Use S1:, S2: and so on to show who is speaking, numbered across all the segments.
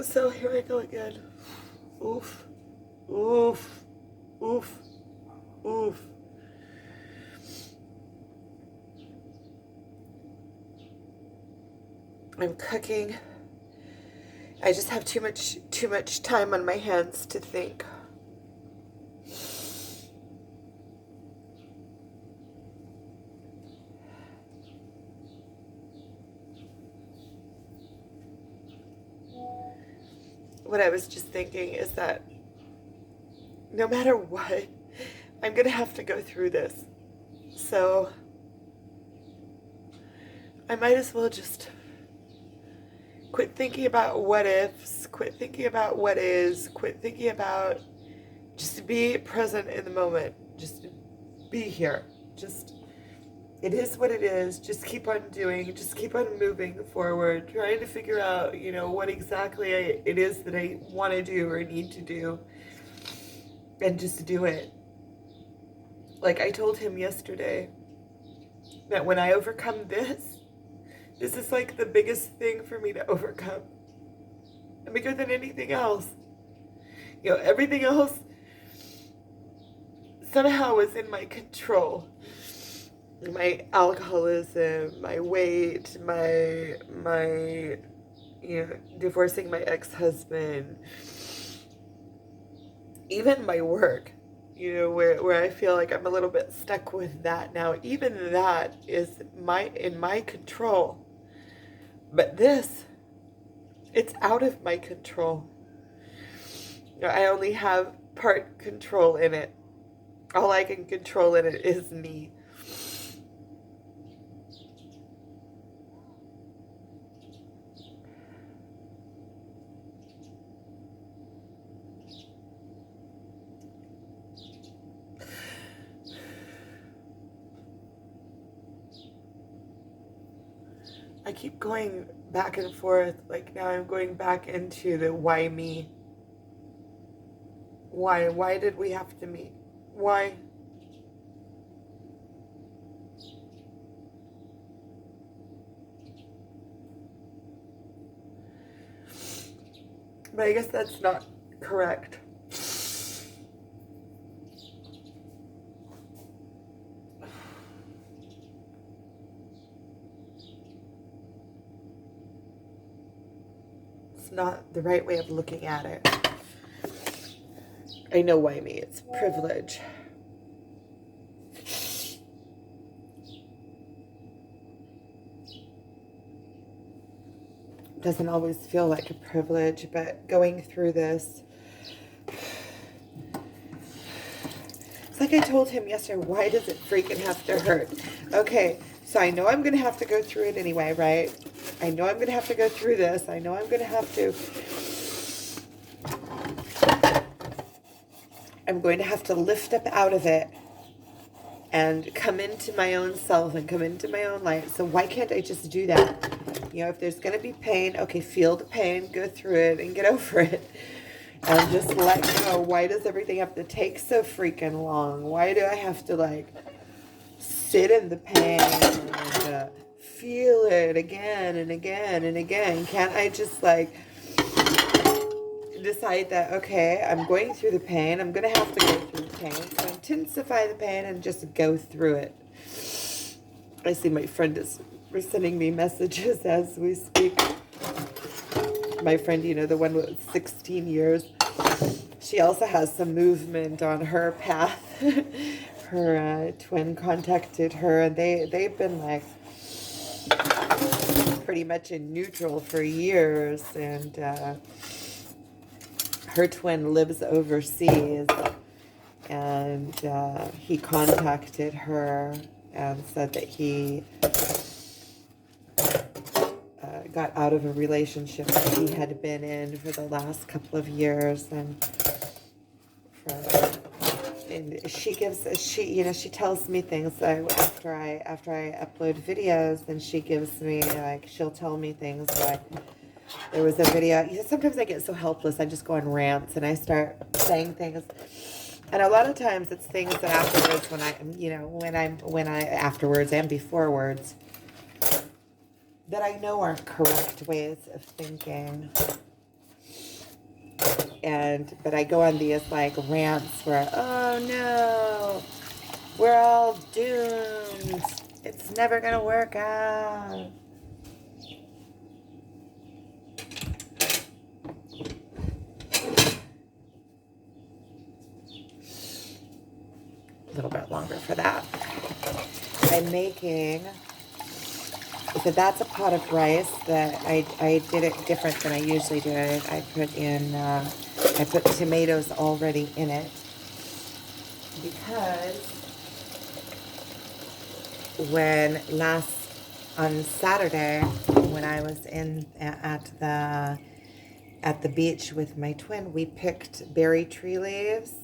S1: So here I go again. Oof. Oof. Oof. Oof. I'm cooking. I just have too much time on my hands to think. What I was just thinking is that no matter what, I'm going to have to go through this. So I might as well just quit thinking about what ifs, quit thinking about what is, quit thinking about, just be present in the moment. Just be here. Just, it is what it is. Just keep on doing, just keep on moving forward, trying to figure out, what exactly it is that I want to do or need to do, and just do it. Like I told him yesterday, that when I overcome this is like the biggest thing for me to overcome. And bigger than anything else. Everything else somehow was in my control. My alcoholism, my weight, my divorcing my ex-husband, even my work, where I feel like I'm a little bit stuck with that now. Even that is in my control. But this, it's out of my control. I only have part control in it. All I can control in it is me. I keep going back and forth. Like now I'm going back into the why me? Why? Why did we have to meet? Why? But I guess that's not correct. It's not the right way of looking at it. I know why me. It's privilege. Doesn't always feel like a privilege, but going through this, it's like I told him yesterday, why does it freaking have to hurt? Okay, so I know I'm going to have to go through it anyway, right? I know I'm going to have to go through this. I know I'm going to have to, I'm going to have to lift up out of it and come into my own self and come into my own light. So why can't I just do that? If there's going to be pain, okay, feel the pain, go through it, and get over it. And just let go. Why does everything have to take so freaking long? Why do I have to, sit in the pain and feel it again and again and again? Can't I just, decide that, okay, I'm going through the pain. I'm going to have to go through the pain. So intensify the pain and just go through it. I see my friend is sending me messages as we speak. My friend, the one with 16 years, she also has some movement on her path. Her twin contacted her, and they've been pretty much in neutral for years, and her twin lives overseas, and he contacted her and said that he got out of a relationship that he had been in for the last couple of years, and she tells me things after I upload videos, and she gives me she'll tell me things like, there was a video. Sometimes I get so helpless, I just go on rants and I start saying things. And a lot of times it's things that afterwards, when I afterwards and beforewards, that I know aren't correct ways of thinking. But I go on these like rants where, oh no, we're all doomed. It's never gonna work out. A little bit longer for that. I'm making, so that's a pot of rice that I did it different than I usually do it. I put tomatoes already in it because on Saturday, when I was at the beach with my twin, we picked berry tree leaves.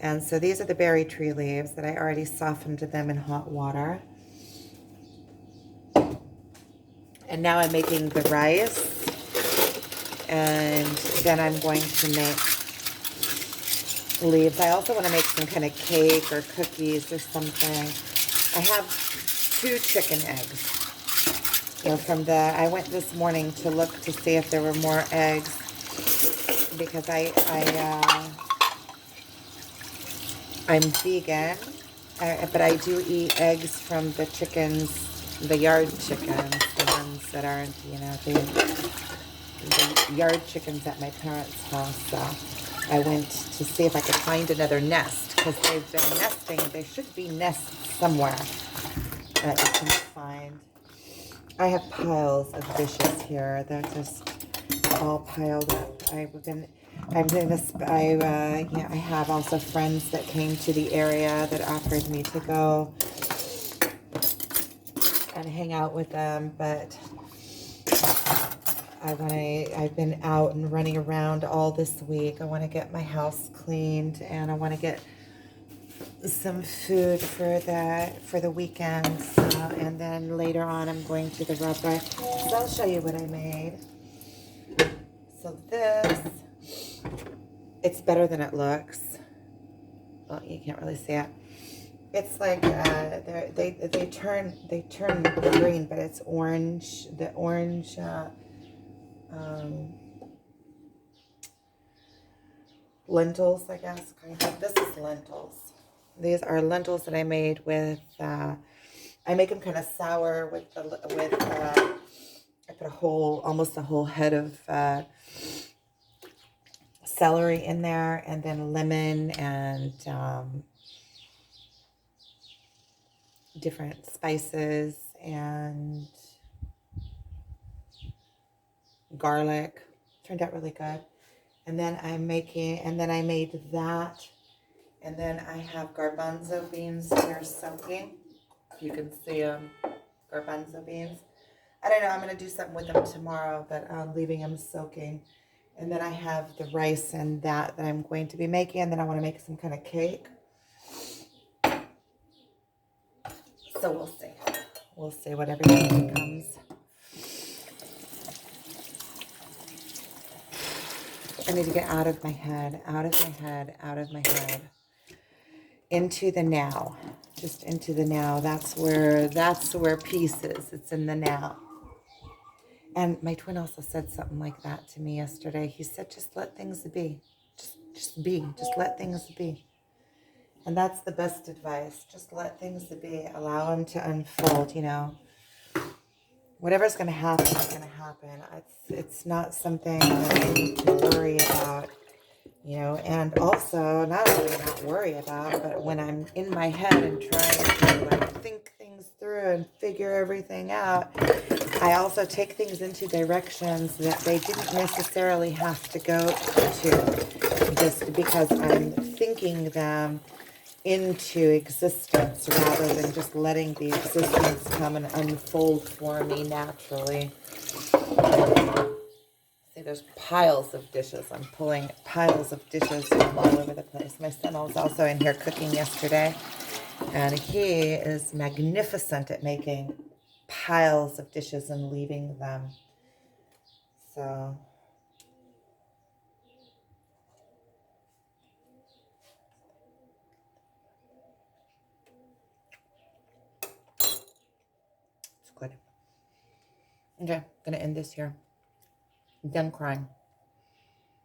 S1: And so these are the berry tree leaves that I already softened them in hot water. And now I'm making the rice. And then I'm going to make leaves. I also want to make some kind of cake or cookies or something. I have 2 chicken eggs. I went this morning to look to see if there were more eggs because I'm vegan, but I do eat eggs from the chickens, the yard chickens, the ones that aren't, the yard chickens at my parents' house. So I went to see if I could find another nest because they've been nesting. There should be nests somewhere that you can find. I have piles of dishes here. They're just all piled up. I have also friends that came to the area that offered me to go and hang out with them, but I've been out and running around all this week. I want to get my house cleaned and I want to get some food for the weekend. And then later on I'm going to the rubber. So I'll show you what I made. So this, it's better than it looks. Well, you can't really see it. It's like they turn green, but it's orange. The orange lentils, I guess. Kind of. This is lentils. These are lentils that I made with. I make them kind of sour with. I put almost a whole head of celery in there, and then lemon and different spices and garlic. Turned out really good. And then I made that. And then I have garbanzo beans here soaking. You can see them, garbanzo beans. I don't know, I'm going to do something with them tomorrow, but I'm leaving them soaking. And then I have the rice and that I'm going to be making. And then I want to make some kind of cake. So we'll see. We'll see what everything becomes. I need to get out of my head, into the now, just into the now. That's where peace is. It's in the now. And my twin also said something like that to me yesterday. He said, just let things be. Just be. Just let things be. And that's the best advice. Just let things be. Allow them to unfold, Whatever's going to happen is going to happen. It's not something that I need to worry about, And also, not only not worry about, but when I'm in my head and trying to think things through and figure everything out, I also take things into directions that they didn't necessarily have to go to, just because I'm thinking them into existence rather than just letting the existence come and unfold for me naturally. See, there's piles of dishes. I'm pulling piles of dishes from all over the place. My son was also in here cooking yesterday, and he is magnificent at making piles of dishes and leaving them. So it's good. Okay, I'm gonna end this here. I'm done crying.